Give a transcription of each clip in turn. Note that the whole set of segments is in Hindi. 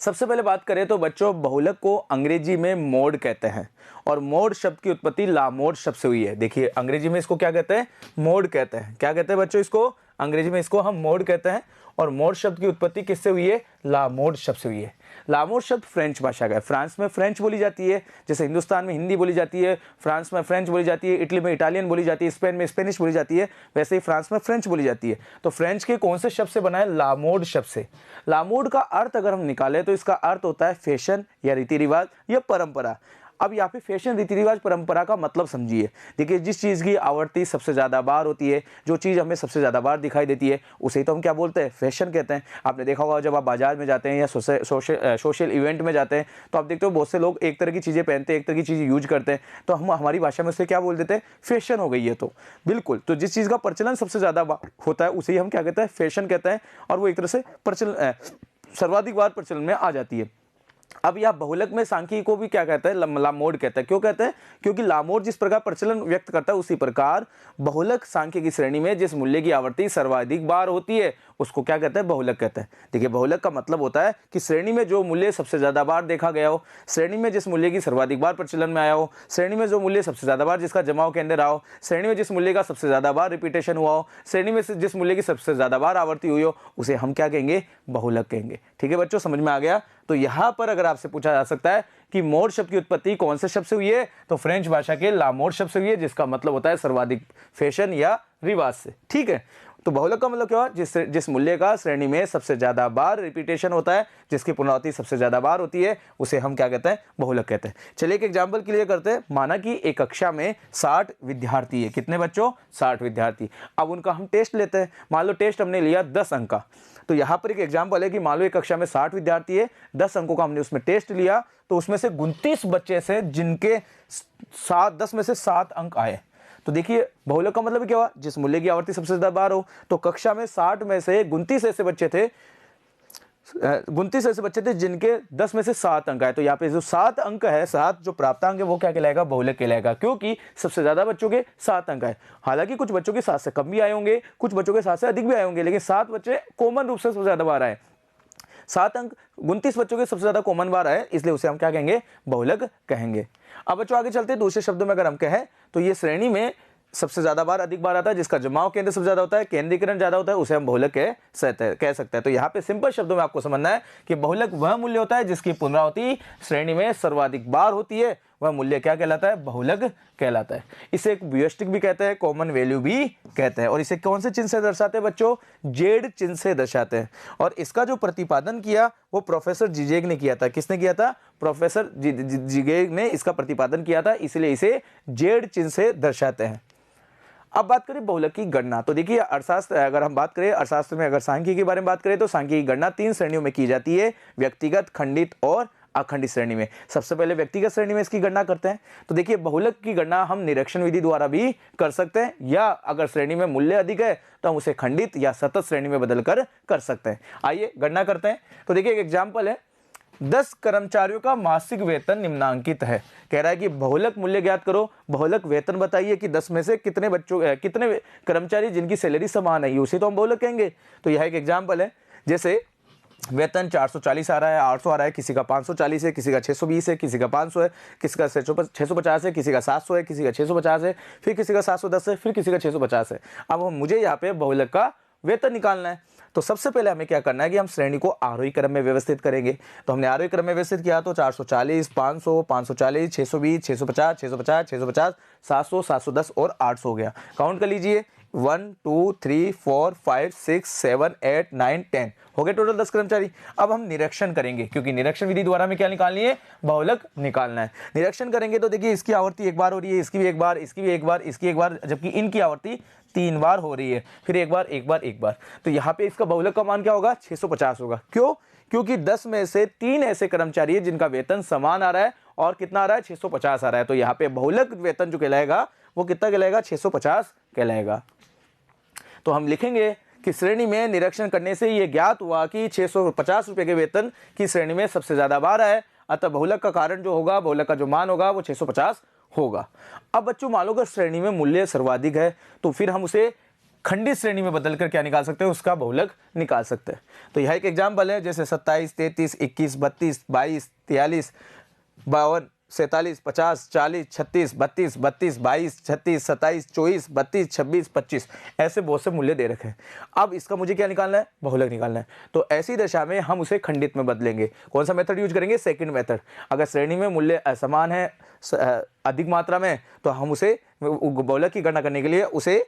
सबसे पहले बात करें तो बच्चों बहुलक को अंग्रेजी में मोड कहते हैं और मोड शब्द की उत्पत्ति लामोड शब्द से हुई है। देखिए अंग्रेजी में इसको क्या कहते हैं, मोड कहते हैं। क्या कहते हैं बच्चों इसको, अंग्रेजी में इसको हम मोड कहते हैं। और मोड शब्द की उत्पत्ति किससे हुई है, लामोड शब्द से हुई है। लामोड शब्द फ्रेंच भाषा का है। फ्रांस में फ्रेंच बोली जाती है, जैसे हिंदुस्तान में हिंदी बोली जाती है, फ्रांस में फ्रेंच बोली जाती है, इटली में इटालियन बोली जाती है, स्पेन में स्पेनिश बोली जाती है, वैसे ही फ्रांस में फ्रेंच बोली जाती है। तो फ्रेंच के कौन से शब्द से बना है, लामोड शब्द से। लामोड का अर्थ अगर हम निकालें तो इसका अर्थ होता है फैशन या रीति रिवाज या परंपरा। अब यहाँ पे फैशन रीति रिवाज परंपरा का मतलब समझिए। देखिए जिस चीज़ की आवृत्ति सबसे ज़्यादा बार होती है, जो चीज़ हमें सबसे ज़्यादा बार दिखाई देती है, उसे तो हम क्या बोलते हैं, फैशन कहते हैं। आपने देखा होगा जब आप बाजार में जाते हैं या सोशल इवेंट में जाते हैं तो आप देखते हो बहुत से लोग एक तरह की चीज़ें पहनते हैं, एक तरह की चीज़ें यूज करते हैं, तो हम हमारी भाषा में उसे क्या बोल देते हैं, फैशन हो गई है। तो बिल्कुल, तो जिस चीज़ का प्रचलन सबसे ज़्यादा होता है उसे ही हम क्या कहते हैं, फैशन कहते हैं, और वो एक तरह से प्रचलन सर्वाधिक बार प्रचलन में आ जाती है। अब यह बहुलक में सांख्यिकी को भी क्या कहता है, लामोड कहता है। क्यों कहते हैं, क्योंकि लामोड जिस प्रकार प्रचलन व्यक्त करता है उसी प्रकार बहुलक सांख्यिकी की श्रेणी में जिस मूल्य की आवृत्ति सर्वाधिक बार होती है उसको क्या कहते हैं, बहुलक कहते हैं। देखिए बहुलक का मतलब होता है कि श्रेणी में जो मूल्य सबसे ज्यादा बार देखा गया हो, श्रेणी में जिस मूल्य की सर्वाधिक बार प्रचलन में आया हो, श्रेणी में जो मूल्य सबसे ज्यादा बार जिसका जमाव के अंदर आओ, श्रेणी में जिस मूल्य का सबसे ज्यादा बार रिपीटेशन हुआ हो, श्रेणी में जिस मूल्य की सबसे ज्यादा बार आवृत्ति हुई हो, उसे हम क्या कहेंगे, बहुलक कहेंगे। ठीक है बच्चों, समझ में आ गया। तो यहां पर अगर आपसे पूछा जा सकता है कि मोड शब्द की उत्पत्ति कौन से शब्द से हुई है, तो फ्रेंच भाषा के लामोड शब्द से हुई है, जिसका मतलब होता है सर्वाधिक फैशन या रिवाज से। ठीक है, तो बहुलक का मतलब क्या हुआ, जिस मूल्य का श्रेणी में सबसे ज्यादा बार रिपीटेशन होता है, जिसकी पुनरावृत्ति सबसे ज्यादा बार होती है, उसे हम क्या कहते हैं, बहुलक कहते हैं। चलिए एक एग्जांपल क्लियर करते हैं। माना कि एक कक्षा में 60 विद्यार्थी है। कितने बच्चों, 60 विद्यार्थी। अब उनका हम टेस्ट लेते हैं। मान लो टेस्ट हमने लिया 10 अंक का। तो यहाँ पर एक एग्जाम्पल है कि मान लो एक कक्षा में 60 विद्यार्थी है, 10 अंकों का हमने उसमें टेस्ट लिया, तो उसमें से 29 बच्चे से जिनके 10 में से 7 अंक आए। तो देखिए बहुलक का मतलब क्या हुआ, जिस मूल्य की आवृत्ति सबसे ज्यादा बार हो। तो कक्षा में 60 में से 29 ऐसे बच्चे थे, 29 ऐसे बच्चे थे जिनके 10 में से 7 अंक आए। तो यहाँ पे जो 7 अंक है, 7 जो प्राप्तांक है वो क्या कहलाएगा, बहुलक कहलाएगा, क्योंकि सबसे ज्यादा बच्चों के 7 अंक आए। हालांकि कुछ बच्चों के 7 से कम भी आए होंगे, कुछ बच्चों के 7 से अधिक भी आए होंगे, लेकिन 7 बच्चे कॉमन रूप से सबसे ज्यादा बार आए। 7 अंक 29 बच्चों के सबसे ज्यादा कॉमन बार आए, इसलिए उसे हम क्या कहेंगे, बहुलक कहेंगे। अब बच्चों आगे चलते हैं। दूसरे शब्दों में अगर हम कहें तो ये श्रेणी में सबसे ज्यादा बार अधिक बार आता है, जिसका जमाव केंद्र सबसे ज्यादा होता है, केंद्रीकरण ज्यादा होता है, उसे हम बहुलक कह सकते हैं। तो यहाँ पे सिंपल शब्दों में आपको समझना है कि बहुलक वह मूल्य होता है जिसकी पुनरावृत्ति श्रेणी में सर्वाधिक बार होती है, वह मूल्य क्या कहलाता है, बहुलक कहलाता है। इसे एक व्यष्टिक भी कहते हैं, कॉमन वैल्यू भी कहते हैं। और इसे कौन से चिन्ह से दर्शाते हैं बच्चों, जेड चिन्ह से दर्शाते हैं। और इसका जो प्रतिपादन किया वो प्रोफेसर जिजेग ने किया था। किसने किया था, प्रोफेसर जिजेग ने इसका प्रतिपादन किया था, इसलिए इसे जेड चिन्ह से दर्शाते हैं। अब बात करें बहुलक की गणना। तो देखिए अर्थशास्त्र, अगर हम बात करें अर्थशास्त्र में, अगर सांख्यिकी के बारे में बात करें तो सांख्यिकी की गणना 3 श्रेणियों में की जाती है, व्यक्तिगत, खंडित और अखंडित श्रेणी में। सबसे पहले व्यक्तिगत श्रेणी में इसकी गणना करते हैं। तो देखिए बहुलक की गणना हम निरीक्षण विधि द्वारा भी कर सकते हैं, या अगर श्रेणी में मूल्य अधिक है तो हम उसे खंडित या सतत श्रेणी में बदलकर कर सकते हैं। आइए गणना करते हैं। तो देखिए एक एग्जाम्पल है, 10 कर्मचारियों का मासिक वेतन निम्नांकित है। कह रहा है कि बहुलक मूल्य ज्ञात करो, बहुलक वेतन बताइए कि 10 में से कितने कर्मचारी जिनकी सैलरी समान है, उसे तो हम बहुलक कहेंगे। तो यह एक एग्जाम्पल है। जैसे वेतन 440 आ रहा है, 800 आ रहा है, किसी का 540 है, किसी का 620 है, किसी का 500 है, किसी का 650 है, किसी का 700 है, किसी का 650 है, फिर किसी का 710 है, फिर किसी का 650 है। अब मुझे यहाँ पे बहुलक का वेतन निकालना है। तो सबसे पहले हमें क्या करना है कि हम श्रेणी को आरोही क्रम में व्यवस्थित करेंगे। तो हमने आरोही क्रम में व्यवस्थित किया तो 440, 500, 540, 620, 650, 650, 650, 700, 710 और 800 हो गया। काउंट कर लीजिए, 1 2 3 4 5 6 7 8 9 10 हो गए टोटल 10 कर्मचारी। अब हम निरीक्षण करेंगे, क्योंकि निरीक्षण विधि द्वारा हमें क्या निकालनी है, बहुलक निकालना है। निरीक्षण करेंगे तो देखिए इसकी आवृत्ति एक बार हो रही है, इसकी भी एक बार, इसकी भी एक बार, इसकी एक बार, जबकि इनकी आवृत्ति 3 बार हो रही है, फिर एक बार एक बार एक बार। तो यहाँ पे इसका बहुलक का मान क्या होगा, 650 होगा। क्यों, क्योंकि 10 में से 3 ऐसे कर्मचारी है जिनका वेतन समान आ रहा है, और कितना आ रहा है, 650 आ रहा है। तो यहाँ पे बहुलक वेतन जो कहलाएगा वो कितना कहलाएगा, 650 कहलाएगा। तो हम लिखेंगे कि श्रेणी में निरीक्षण करने से यह ज्ञात हुआ कि 650 रुपए के वेतन की श्रेणी में सबसे ज्यादा बार है, अतः बहुलक का कारण जो होगा, बहुलक का जो मान होगा वो 650 होगा। अब बच्चों मान लो अगर श्रेणी में मूल्य सर्वाधिक है तो फिर हम उसे खंडित श्रेणी में बदलकर क्या निकाल सकते हैं, उसका बहुलक निकाल सकते हैं। तो यह एक एग्जाम्पल है, जैसे 27, 33, 21, 32, 22, 43, 52, 47, 50, 40, 36, 32, 32, 22, 36, 27, 24, 32, 26, 25, ऐसे बहुत से मूल्य दे रखे हैं। अब इसका मुझे क्या निकालना है, बहुलक निकालना है। तो ऐसी दशा में हम उसे खंडित में बदलेंगे। कौन सा मेथड यूज करेंगे, सेकंड मेथड। अगर श्रेणी में मूल्य असमान है अधिक मात्रा में, तो हम उसे बहुलक की गणना करने के लिए उसे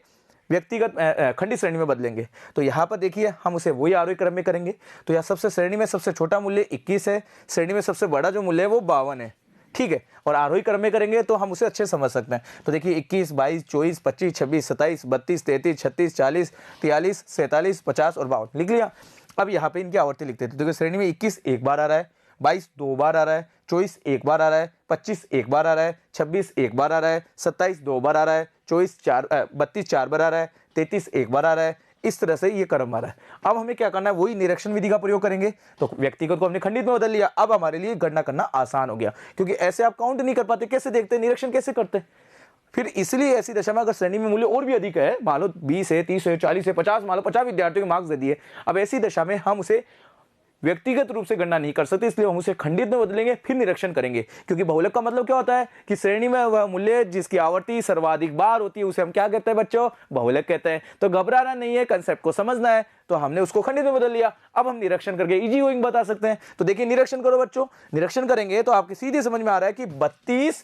व्यक्तिगत खंडित श्रेणी में बदलेंगे। तो यहाँ पर देखिए हम उसे वही आरोही क्रम में करेंगे। तो यहाँ सबसे श्रेणी में सबसे छोटा मूल्य 21 है, श्रेणी में सबसे बड़ा जो मूल्य है वो 52 है, ठीक है। और आरोही क्रम में करेंगे तो हम उसे अच्छे समझ सकते हैं। तो देखिए 21, 22, 24, 25, 26, 27, 32, 33, 36, 40, 43, 47, 50 और 52 लिख लिया। अब यहाँ पे इनकी आवर्ती लिखते थे। देखिए श्रेणी में 21 एक बार आ रहा है, 22 दो बार आ रहा है, 24 एक बार आ रहा है, 25 एक बार आ रहा है, 26 एक बार आ रहा है, 27 दो बार आ रहा है, 32 चार बार आ रहा है, 33 एक बार आ रहा है। इस तरह से ये क्रम आ रहा है। अब हमें क्या करना है, वही निरीक्षण विधि का प्रयोग करेंगे। तो व्यक्तिगत को हमने खंडित में बदल लिया। अब हमारे लिए गणना करना आसान हो गया, क्योंकि ऐसे आप काउंट नहीं कर पाते, कैसे देखते, निरीक्षण कैसे करते। फिर इसलिए ऐसी दशा में अगर श्रेणी में मूल्य और भी अधिक है, मान लो 20 है, 30 है, 40 है, 50, मान लो 50 विद्यार्थियों के मार्क्स दे दिए, अब ऐसी दशा में हम उसे व्यक्तिगत रूप से गणना नहीं कर सकते, इसलिए हम उसे खंडित में बदलेंगे, फिर निरीक्षण करेंगे। क्योंकि बहुलक का मतलब क्या होता है कि श्रेणी में वह मूल्य जिसकी आवर्ती सर्वाधिक बार होती है उसे हम क्या कहते हैं बच्चों, बहुलक कहते हैं। तो घबराना नहीं है, कंसेप्ट को समझना है। तो हमने उसको खंडित में बदल लिया। अब हम निरीक्षण करके इजी गोइंग बता सकते हैं। तो देखिए निरीक्षण करो बच्चों, निरीक्षण करेंगे तो आपके सीधे समझ में आ रहा है कि 32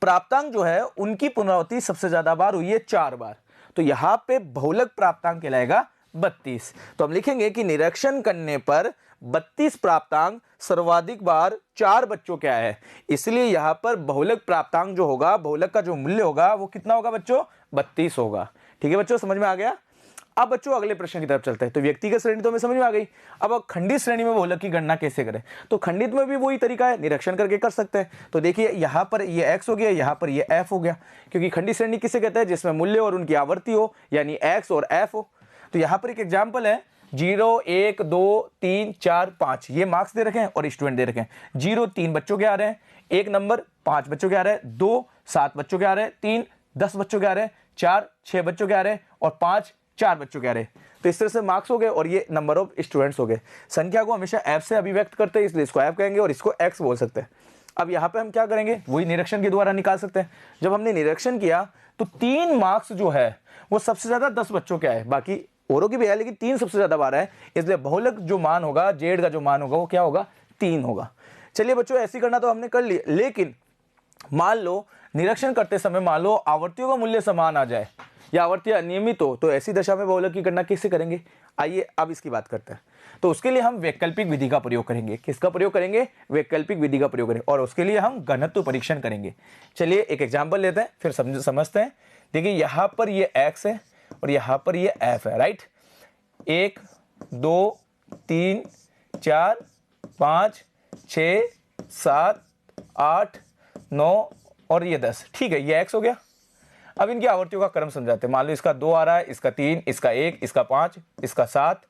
प्राप्तांक जो है उनकी पुनरावृत्ति सबसे ज्यादा बार हुई है 4 बार। तो यहां पे बहुलक प्राप्तांक कहलाएगा 32। तो हम लिखेंगे कि निरीक्षण करने पर 32 प्राप्तांक सर्वाधिक बार 4 बच्चों के आए हैं, इसलिए यहां पर बहुलक प्राप्तांक जो होगा, बहुलक का जो मूल्य होगा वो कितना होगा बच्चों, 32 होगा। ठीक है बच्चों, समझ में आ गया। अब बच्चों अगले प्रश्न की तरफ चलते हैं। तो व्यक्तिगत श्रेणी तो हमें समझ में आ गई। अब खंडित श्रेणी में बहुलक की गणना कैसे करें, तो खंडित में भी वही तरीका है, निरीक्षण करके कर सकते हैं। तो देखिए यहाँ पर ये x हो गया, यहाँ पर ये f हो गया, क्योंकि खंडित श्रेणी किसे कहते हैं, जिसमें मूल्य और उनकी आवर्ती हो, यानी x और f हो। तो यहाँ पर एक एग्जाम्पल है 0, 1, 2, 3, 4, 5, ये मार्क्स दे रखे हैं और स्टूडेंट दे रखे हैं। 0 3 बच्चों के आ रहे हैं, 1 नंबर 5 बच्चों के आ रहे हैं, 2 7 बच्चों के आ रहे हैं, 3 10 बच्चों के आ रहे हैं, 4 6 बच्चों के आ रहे हैं और 5 4 बच्चों के आ रहे हैं। तो इस तरह से मार्क्स हो गए और ये नंबर ऑफ स्टूडेंट्स हो गए। संख्या को हमेशा f से अभिव्यक्त करते हैं, इसलिए इसको f कहेंगे और इसको x बोल सकते हैं। अब यहाँ पे हम क्या करेंगे, वही निरीक्षण के द्वारा निकाल सकते हैं। जब हमने निरीक्षण किया तो 3 मार्क्स जो है वो सबसे ज्यादा 10 बच्चों के आए, बाकी औरों की भी है लेकिन 3 सबसे ज्यादा बार है, इसलिए बहुलक जो मान होगा, जेड का जो मान होगा वो क्या होगा, 3 होगा। चलिए बच्चों ऐसी गणना तो हमने कर ली, लेकिन मान लो निरीक्षण करते समय मान लो आवर्तियों का मूल्य समान आ जाए या आवर्ती अनियमित हो, तो ऐसी दशा में बहुलक की गणना कैसे करेंगे, आइए अब इसकी बात करते हैं। तो उसके लिए हम वैकल्पिक विधि का प्रयोग करेंगे। किसका प्रयोग करेंगे, वैकल्पिक विधि का प्रयोग करेंगे, और उसके लिए हम घनत्व परीक्षण करेंगे। चलिए एक एग्जाम्पल लेते हैं, फिर समझते हैं। देखिए यहाँ पर ये x है और यहाँ पर ये f है, राइट। 1 2 3 4 5 6 7 8 9 और ये 10, ठीक है, ये x हो गया। अब इनकी आवर्तियों का क्रम समझाते हैं। मान लो इसका 2 आ रहा है, इसका 3, इसका 1, इसका 5, इसका 7,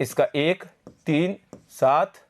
इसका 1 3 7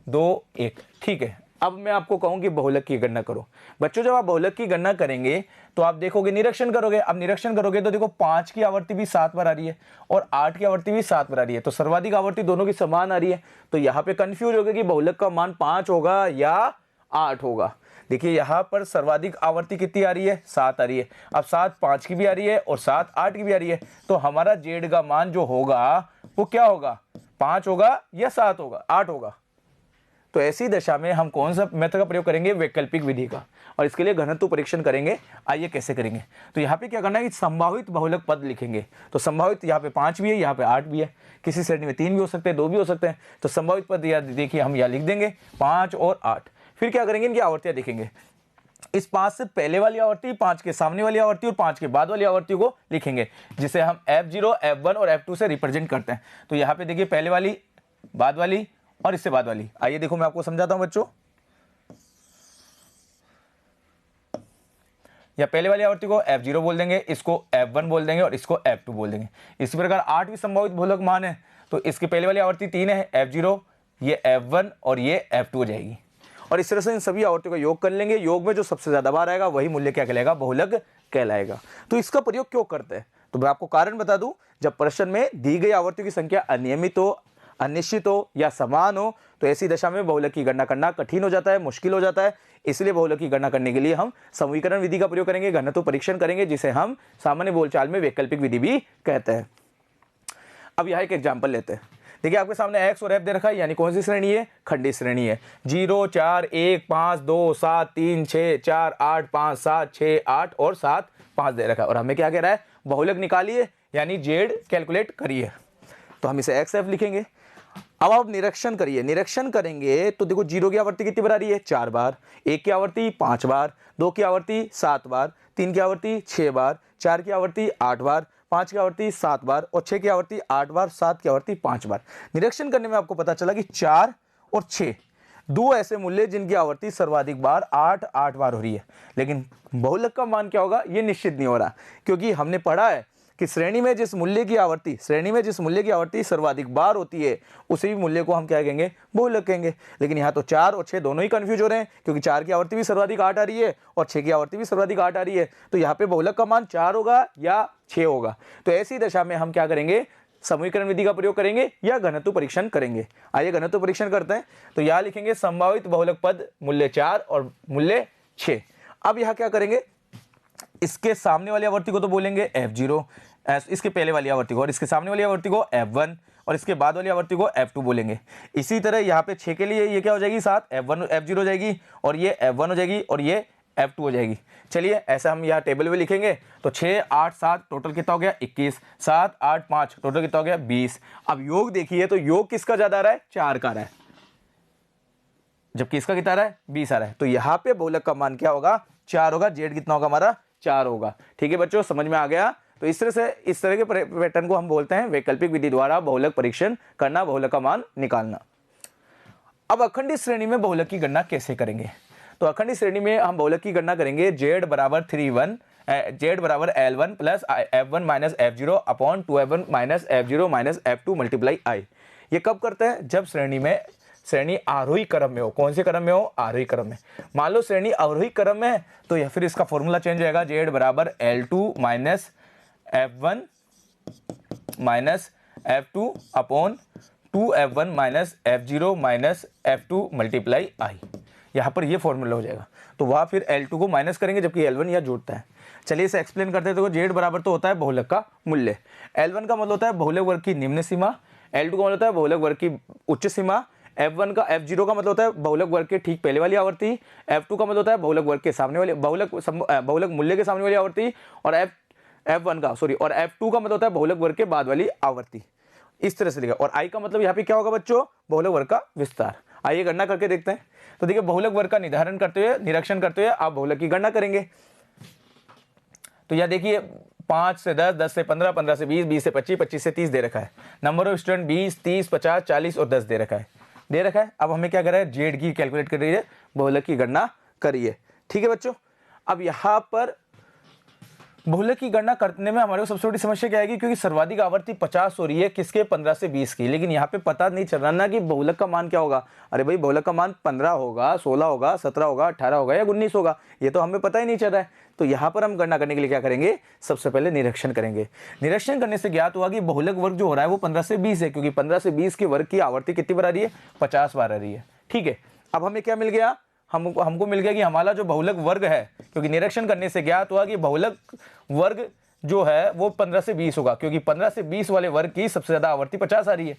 2 1, ठीक है। अब मैं आपको कहूं कि बहुलक की गणना करो। बच्चों जब आप बहुलक की गणना करेंगे तो आप देखोगे, निरीक्षण करोगे। अब निरीक्षण करोगे तो देखो 5 की आवर्ती भी 7 बार आ रही है और 8 की आवर्ती भी 7 बार आ रही है, तो सर्वाधिक आवर्ती दोनों की समान आ रही है। तो यहाँ पे कंफ्यूज हो गया कि बहुलक का मान 5 होगा या 8 होगा। देखिए यहाँ पर सर्वाधिक आवर्ती कितनी आ रही है, 7 आ रही है। अब 7 5 की भी आ रही है और 7 8 की भी आ रही है, तो हमारा जेड का मान जो होगा वो क्या होगा, 5 होगा या 7 होगा, 8 होगा। तो ऐसी दशा में हम कौन सा मेथड का प्रयोग करेंगे, वैकल्पिक विधि का, और इसके लिए घनत्व परीक्षण करेंगे। आइए कैसे करेंगे। तो यहाँ पे क्या करना है कि संभावित बहुलक पद लिखेंगे। तो संभावित यहाँ पे 5 भी है, यहाँ पे 8 भी है, किसी श्रेणी में 3 भी हो सकते हैं, 2 भी हो सकते हैं। तो संभावित पद देखिए हम यहाँ लिख देंगे 5 और 8। फिर क्या करेंगे, इनकी आवर्तियां देखेंगे। इस 5 से पहले वाली आवर्ती, 5 के सामने वाली आवर्ती और 5 के बाद वाली आवर्ती को लिखेंगे, जिसे हम F0 F1 और F2 से रिप्रेजेंट करते हैं। तो यहाँ पे देखिए पहले वाली, बाद वाली और इससे बाद वाली। आइए देखो मैं आपको समझाता हूं बच्चों। या पहले वाली आवर्ती को F0 बोल देंगे, इसको F1 बोल देंगे और इसको F2 बोल देंगे। इसी प्रकार 8 भी संभावित बहुलक मान है, तो इसकी पहले वाली आवर्ती 3 है, F0, ये F1 और ये F2 हो जाएगी। और इस तरह से इन सभी आवर्तियों का योग कर लेंगे। योग में जो सबसे ज्यादा बार आएगा वही मूल्य क्या कहलाएगा, बहुलक कहलाएगा। तो इसका प्रयोग क्यों करते हैं, तो मैं आपको कारण बता दूं, जब प्रश्न में दी गई आवर्तियों की संख्या अनियमित हो, अनिश्चित हो या समान हो तो ऐसी दशा में बहुलक की गणना करना कठिन हो जाता है, मुश्किल हो जाता है। इसलिए बहुलक की गणना करने के लिए हम समीकरण विधि का प्रयोग करेंगे, घनत्व परीक्षण करेंगे, जिसे हम सामान्य बोलचाल में वैकल्पिक विधि भी कहते हैं। अब यहाँ एक एग्जाम्पल लेते हैं। देखिए आपके सामने एक्स और एफ दे रखा है, यानी कौन सी श्रेणी है? खंडित श्रेणी है। 0 4 1 5 2 7 3 6 4 8 5 7 6 8 और 7 5 दे रखा है, और हमें क्या कह रहा है? बहुलक निकालिए, यानी जेड कैलकुलेट करिए। तो हम इसे एक्स एफ लिखेंगे। अब आप निरीक्षण करिए, निरीक्षण करेंगे तो देखो 0 की आवर्ती कितनी बार आ रही है? 4 बार, 1 की आवर्ती 5 बार, 2 की आवर्ती 7 बार, 3 की आवर्ती 6 बार, 4 की आवर्ती 8 बार, 5 की आवर्ती 7 बार और 6 की आवर्ती 8 बार, 7 की आवर्ती 5 बार। निरीक्षण करने में आपको पता चला कि 4 और 6 दो ऐसे मूल्य जिनकी आवर्ती सर्वाधिक बार 8 बार हो रही है, लेकिन बहुलक का मान क्या होगा ये निश्चित नहीं हो रहा, क्योंकि हमने पढ़ा है कि श्रेणी में जिस मूल्य की आवर्ती सर्वाधिक बार होती है उसी मूल्य को हम क्या कहेंगे? बहुलक कहेंगे। लेकिन यहाँ तो 4 और 6 दोनों ही कंफ्यूज हो रहे हैं, क्योंकि 4 की आवर्ती भी सर्वाधिक 8 आ रही है और 6 की आवर्ती भी सर्वाधिक 8 आ रही है। तो यहाँ पे बहुलक का मान 4 होगा या 6 होगा। तो ऐसी दशा में हम क्या करेंगे? समीकरण विधि का प्रयोग करेंगे या घनत्व परीक्षण करेंगे। आइए घनत्व परीक्षण करते हैं। तो यहाँ लिखेंगे संभावित बहुलक पद मूल्य 4 और मूल्य 6। अब यहाँ क्या करेंगे? इसके सामने वाली आवर्ती को तो बोलेंगे F0, इसके पहले वाली आवर्ती को, और इसके सामने वाली आवर्ती को F1 और इसके बाद वाली आवर्ती को F2 बोलेंगे। इसी तरह यहाँ पे 6 के लिए ये क्या हो जाएगी? 7 F1 F0 हो जाएगी और ये F1 हो जाएगी और ये F2 हो जाएगी। चलिए ऐसा हम यहाँ टेबल में लिखेंगे। तो 6 8 7 टोटल कितना हो गया? 21, 7 8 5 टोटल कितना हो गया? 20। अब योग देखिए तो योग किसका ज्यादा आ रहा है? 4 का आ रहा है, जबकि इसका कितना आ रहा है? 20 आ रहा है। तो यहाँ पे बहुलक का मान क्या होगा? 4 होगा। जेड कितना होगा हमारा? 4 होगा। ठीक है बच्चों, समझ में आ गया? तो इस तरह के पैटर्न को हम बोलते हैं वैकल्पिक विधि द्वारा बहुलक परीक्षण करना, बहुलक का मान निकालना। अब अखंडित श्रेणी में बहुलक की गणना कैसे करेंगे? तो अखंडित श्रेणी में हम बहुलक की गणना करेंगे z बराबर 3 z बराबर L1 plus F1 minus F0 upon 2F1 minus F0 minus F2 multiply I। ये कब करते हैं? जब श्रेणी आरोही क्रम में हो। कौन से क्रम में हो? आरोही क्रम में। मान लो श्रेणी अवरोही क्रम में है तो या फिर इसका फॉर्मूला चेंज हो जाएगा, z बराबर L2 minus F1 minus F2 upon 2F1 minus F0 minus F2 multiply I। यहाँ पर ये फॉर्मूला हो जाएगा। तो वहाँ फिर L2 को माइनस करेंगे जबकि L1 यहाँ जोड़ता है। चलिए इसे एक्सप्लेन करते हैं। तो z बराबर तो होता है बहुलक का मूल्य, L1 का मतलब होता है बहुलक वर्ग की निम्न सीमा, L2 का मतलब होता है बहुलक वर्ग की उच्च सीमा, F0 का मतलब होता है बहुलक वर्ग के ठीक पहले वाली आवर्ती, F2 का मतलब होता है बहुलक वर्ग के सामने वाली बहुलक मूल्य के सामने वाली आवर्ती, और F2 का मतलब होता है बहुलक वर्ग के बाद वाली आवर्ती। इस तरह से लिखा। और I का मतलब यहाँ पे क्या होगा बच्चों? बहुलक वर्ग का विस्तार। आइए गणना करके देखते हैं। तो देखिए बहुलक वर्ग का निरीक्षण करते हुए आप बहुलक की गणना करेंगे। तो यहाँ देखिए 5 से 10, 10 से 15, 15 से 20, 20 से 25, 25 से 30 दे रखा है। नंबर ऑफ स्टूडेंट 20, 30, 50, 40 और 10 दे रखा है। अब हमें क्या कर रहा है? जेड की कैलकुलेट कर रही है, बहुलक की गणना करिए। ठीक है बच्चों। अब यहाँ पर बहुलक की गणना करने में हमारे को सबसे बड़ी समस्या क्या आएगी? क्योंकि सर्वाधिक आवर्ती 50 हो रही है, किसके? 15 से 20 की। लेकिन यहाँ पे पता नहीं चल रहा ना कि बहुलक का मान क्या होगा। अरे भाई बहुलक का मान 15 होगा, 16 होगा, 17 होगा, 18 होगा या 19 होगा, ये तो हमें पता ही नहीं चल रहा है। तो यहाँ पर हम गणना करने के लिए क्या करेंगे? सबसे पहले निरीक्षण करेंगे। निरीक्षण करने से ज्ञात हुआ कि बहुलक वर्ग जो हो रहा है वो 15 से 20 है, क्योंकि 15 से 20 के वर्ग की आवर्ती कितनी बार आ रही है? 50 बार आ रही है। ठीक है। अब हमें क्या मिल गया? हमको मिल गया कि हमारा जो बहुलक वर्ग है, क्योंकि निरीक्षण करने से ज्ञात हुआ कि बहुलक वर्ग जो है वो 15 से 20 होगा, क्योंकि 15 से 20 वाले वर्ग की सबसे ज्यादा आवर्ती 50 आ रही है।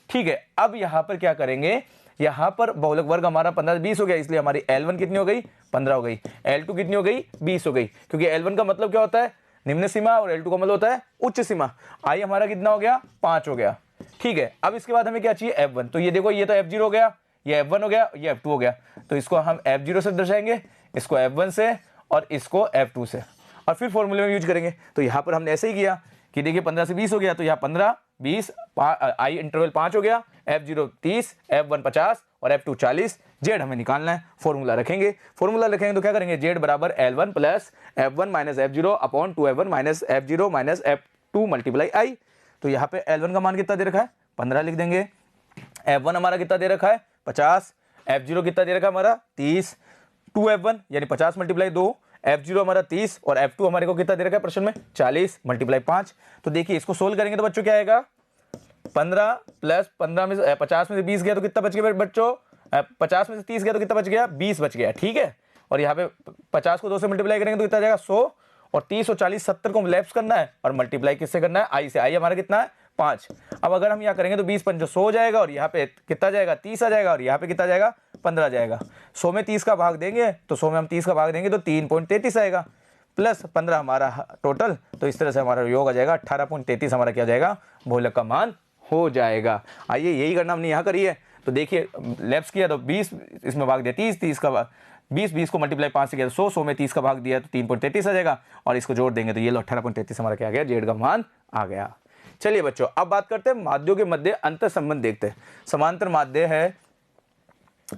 ठीक है। अब यहाँ पर क्या करेंगे? यहाँ पर बहुलक वर्ग हमारा 15 से 20 हो गया, इसलिए हमारी L1 कितनी हो गई? 15 हो गई। L2 कितनी हो गई? 20 हो गई, क्योंकि L1 का मतलब क्या होता है? निम्न सीमा, और L2 का मतलब होता है उच्च सीमा। I हमारा कितना हो गया? 5 हो गया। ठीक है। अब इसके बाद हमें क्या चाहिए? F1। तो ये देखो, ये तो F0 हो गया, ये F1 हो गया, ये F2 हो गया। तो इसको हम F0 से दर्शाएंगे, इसको F1 से और इसको F2 से, और फिर फॉर्मूले में यूज करेंगे। तो यहाँ पर हमने ऐसे ही किया कि देखिए 15 से 20 हो गया, तो यहाँ 15, 20, I इंटरवल 5 हो गया, F0 30, F1 50 और F2 40। जेड हमें निकालना है। फॉर्मूला रखेंगे तो क्या करेंगे? जेड बराबर L1 plus F1 minus F0 upon 2F1 minus F0 minus F2 multiply I। तो यहाँ पे L1 का मान कितना दे रखा है? 15 लिख देंगे। F1 हमारा कितना दे रखा है? 50। F0 कितना दे रखा है हमारा? 30। 2F1 यानी 50 मल्टीप्लाई 2, F0 हमारा 30 और F2 हमारे को कितना दे रखा है प्रश्न में 40 मल्टीप्लाई 5। तो देखिए इसको सोल्व करेंगे तो बच्चों क्या आएगा 15 प्लस 15 में से 50 में से 20 गया तो कितना बच गया बच्चों 50 में से 30 गया तो कितना बच गया 20 बच गया। ठीक है, और यहाँ पे 50 को 2 से मल्टीप्लाई करेंगे तो कितना जाएगा 100 और 30 और 40 70 को लैप्स करना है और मल्टीप्लाई किससे करना है आई से। आई हमारा कितना है 5। अब अगर हम यहाँ करेंगे तो 20 पंचो 100 हो जाएगा और यहाँ पे कितना जाएगा 30 आ जाएगा और यहाँ पे कितना जाएगा 15 जाएगा। 100 में 30 का भाग देंगे तो 100 में हम 30 का भाग देंगे तो 3.33 आएगा प्लस 15 हमारा टोटल। तो इस तरह से हमारा योग आ जाएगा 18.33 हमारा क्या हो जाएगा बहुलक का मान हो जाएगा। आइए यही करना हमने यहाँ करी है। तो देखिए लेफ्ट किया तो 20 इसमें भाग दिया 30, 30 का भाग 20 को मल्टीप्लाई 5 से किया तो 100 में 30 का भाग दिया तो 3.33 आ जाएगा और इसको जोड़ देंगे तो ये लो 18.33 हमारा क्या आ गया जेड का मान आ गया। चलिए बच्चों अब बात करते हैं माध्यों के मध्य अंतर संबंध देखते हैं। समांतर माध्य है,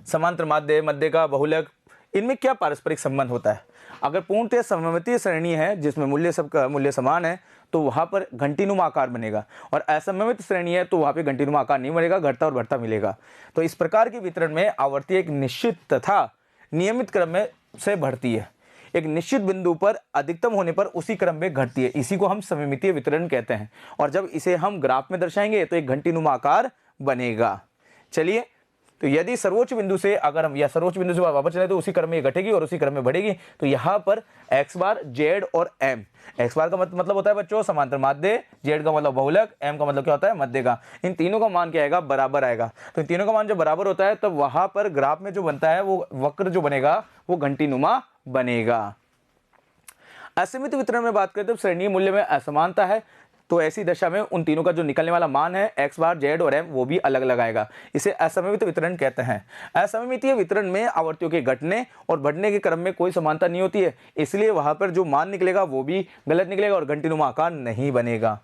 समांतर माध्य, मध्य का बहुलक, इनमें क्या पारस्परिक संबंध होता है। अगर पूर्णतः सममितीय श्रेणी है जिसमें मूल्य सबका मूल्य समान है तो वहां पर घंटीनुमा आकार बनेगा और असममित श्रेणी है तो वहां पे घंटीनुमा आकार नहीं बनेगा, घटता और बढ़ता मिलेगा। तो इस प्रकार के वितरण में आवर्ती एक निश्चित तथा नियमित क्रम में से बढ़ती है, एक निश्चित बिंदु पर अधिकतम होने पर उसी क्रम में घटती है। इसी को हम सममितीय वितरण कहते हैं और जब इसे हम ग्राफ में दर्शाएंगे तो एक घंटीनुमा आकार बनेगा। चलिए तो यदि सर्वोच्च बिंदु से अगर हम या सर्वोच्च बिंदु से वापस चले तो उसी क्रम में ये घटेगी और उसी क्रम में बढ़ेगी। तो यहाँ पर x बार z और m, x बार का मतलब होता है बच्चों समांतर माध्य, z का मतलब बहुलक, m का मतलब क्या होता है मध्य का। इन तीनों का मान क्या आएगा बराबर आएगा। तो इन तीनों का मान जब बराबर होता है तब वहां पर ग्राफ में जो बनता है वो वक्र जो बनेगा वो घंटीनुमा बनेगा। असीमित वितरण में बात करें तो श्रेणी मूल्य में असमानता है तो ऐसी दशा में उन तीनों का जो निकलने वाला मान है x बार z और m वो भी अलग अलग आएगा। इसे असममित वितरण कहते हैं। असममितीय वितरण में आवर्तियों के घटने और बढ़ने के क्रम में कोई समानता नहीं होती है, इसलिए वहां पर जो मान निकलेगा वो भी गलत निकलेगा और घंटीनुमा आकार नहीं बनेगा।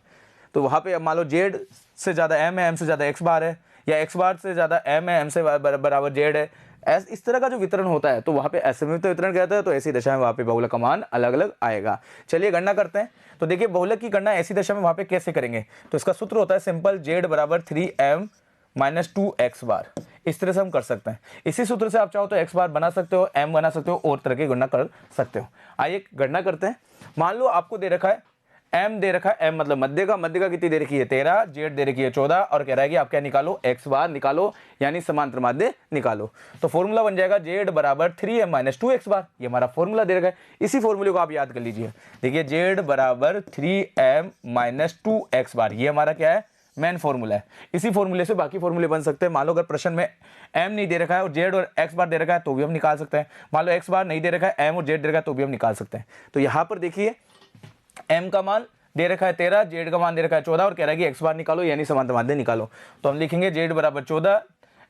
तो वहां पे मान लो z से ज़्यादा m है, m से ज़्यादा x बार है, या x बार से ज़्यादा m है, m से बराबर z है, इस तरह का जो वितरण होता है तो वहाँ पे असममित वितरण कहते हैं। तो ऐसी दशा में वहाँ पे बहुलक का मान अलग अलग आएगा। चलिए गणना करते हैं। तो देखिए बहुलक की गणना ऐसी दशा में वहाँ पे कैसे करेंगे। तो इसका सूत्र होता है सिंपल z बराबर 3m माइनस 2x बार। इस तरह से हम कर सकते हैं। इसी सूत्र से आप चाहो तो x बार बना सकते हो, m बना सकते हो और तरह की गणना कर सकते हो। आइए गणना करते हैं। मान लो आपको दे रखा है m दे रखा है, m मतलब मध्य का कितनी दे रखी है 13, z दे रखी है 14 और कह रहा है कि आप क्या निकालो x बार निकालो यानी समांतर माध्य निकालो। तो फॉर्मूला बन जाएगा z बराबर 3m माइनस 2x बार। ये हमारा फॉर्मूला दे रखा है। इसी फॉर्मूले को आप याद कर लीजिए। देखिए z बराबर 3m माइनस 2x बार, ये हमारा क्या है मेन फॉर्मूला है। इसी फॉर्मूले से बाकी फॉर्मूले बन सकते हैं। मान लो अगर प्रश्न में m नहीं दे रखा है और z और x बार दे रखा है तो भी हम निकाल सकते हैं। मान लो x बार नहीं दे रखा है, m और z दे रखा है तो भी हम निकाल सकते हैं। तो यहाँ पर देखिए m का मान दे रखा है 13, z का मान दे रखा है 14 और कह रहा है कि x बार निकालो यानी समांतर माध्य निकालो। तो हम लिखेंगे z बराबर 14,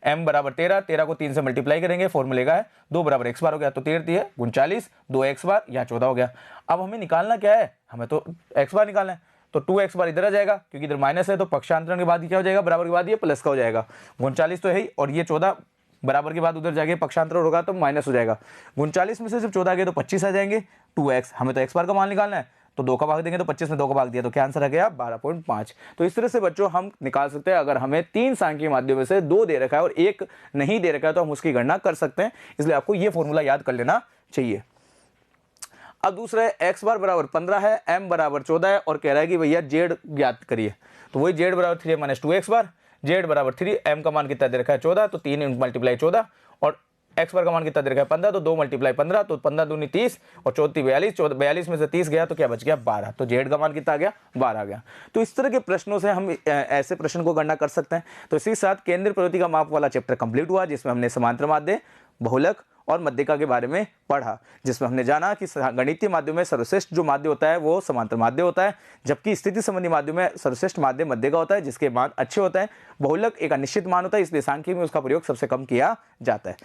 m बराबर 13, 13 को 3 से मल्टीप्लाई करेंगे, फॉर्मूले का है 2 बराबर x बार हो गया तो 13 है 39, 2x बार यहाँ 14 हो गया। अब हमें निकालना क्या है, हमें तो x बार निकालना है। तो 2x बार इधर आ जाएगा क्योंकि इधर माइनस है तो पक्षांतरण के बाद क्या हो जाएगा बराबर के बाद ये प्लस का हो जाएगा। 39 तो है ही और ये 14 बराबर के बाद उधर जाके पक्षांतरण होगा तो माइनस हो जाएगा। 39 में से जब 14 गए तो 25 आ जाएंगे। 2x हमें तो x बार का मान निकालना है तो 2 का भाग देंगे तो 25 में 2 का भाग दिया तो क्या आंसर आ गया 12.5। तो इस तरह से बच्चों हम निकाल सकते हैं। अगर हमें 3 सांख्यिकीय माध्यम में से 2 दे रखा है और 1 नहीं दे रखा है तो हम उसकी गणना कर सकते हैं। इसलिए आपको ये फॉर्मूला याद कर लेना चाहिए। अब दूसरा है x बार बराबर 15 है, m बराबर 14 है और कह रहा है कि भैया z ज्ञात करिए। तो वही z बराबर 3 माइनस 2x बार, z बराबर 3, m का मान कितना दे रखा है 14 तो 3 मल्टीप्लाई 14 और x बार का मान कितना दे रखा है 15 तो 2 मल्टीप्लाई 15 तो 15 दूनी 30 और 14 42, 42 में से 30 गया तो क्या बच गया 12। तो z का मान कितना आ गया 12 आ गया। तो इस तरह के प्रश्नों से हम ऐसे प्रश्न को गणना कर सकते हैं। तो इसी के साथ केंद्र प्रवृत्ति का माप वाला चैप्टर कंप्लीट हुआ जिसमें हमने समांतर माध्य, बहुलक और मध्यिका के बारे में पढ़ा, जिसमें हमने जाना कि गणितीय माध्यम में सर्वश्रेष्ठ जो माध्य होता है वो समांतर माध्य होता है, जबकि स्थिति संबंधी माध्यम में सर्वश्रेष्ठ माध्य मध्यिका होता है जिसके मान अच्छे होते हैं। बहुलक एक अनिश्चित मान होता है इसलिए सांख्यिकी में उसका प्रयोग सबसे कम किया जाता है।